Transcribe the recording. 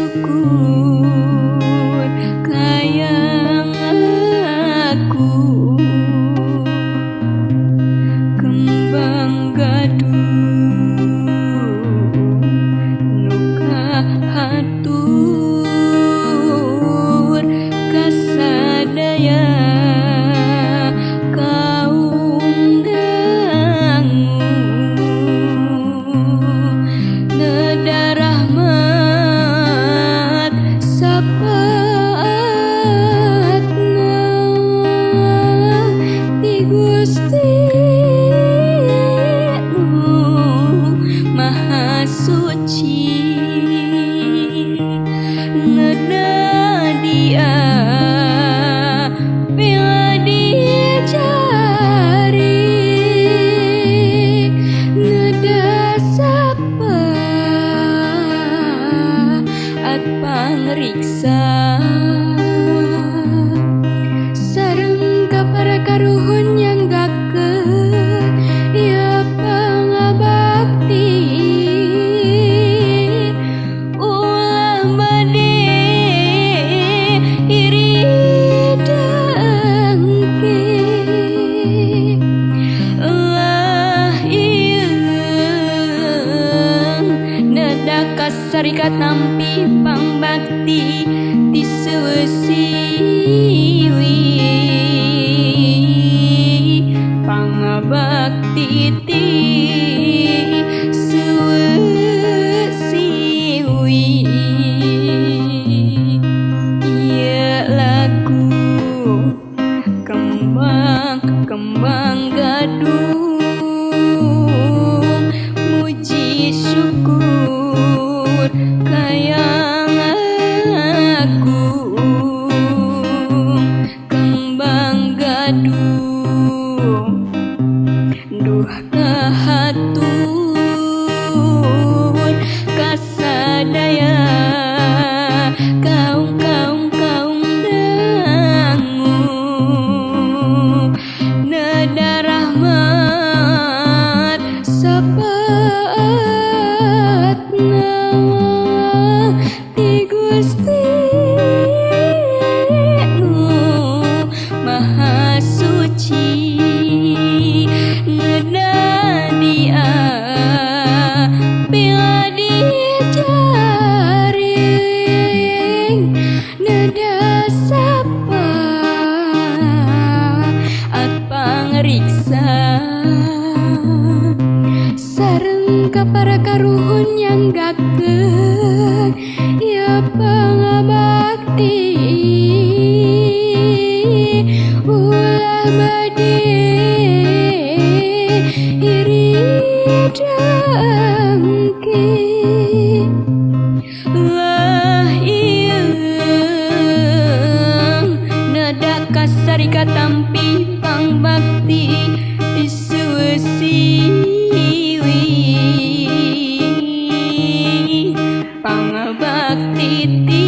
syukur kayang aku kembang gaduh nuka hatur kasadaya kaum dangu neda rahmat sapaatna ti Gusti Maha Suci neda dia bila dia cari neda sapa at pangriksa sareng para karuhun yang gakeun ya pangabakti ulah bade iri dengke lah ieu neda kasarikat nampi pangbakti ti seusiwi pangabakti ti seusiwi ieu lagu kembang gaduh muji syukur kayang aku kembang gaduh duh kahatur kasadaya kaum dangu neda rahmat sapaatna ti Gusti Maha Suci neda dia bila dia jaring neda sapa at pangriksa sareng para karuhun yang gakeun ya pangabakti ulah bade iri dengke lah ieu neda kasarikat tampi pangbakti ti seusiwi pangabakti ti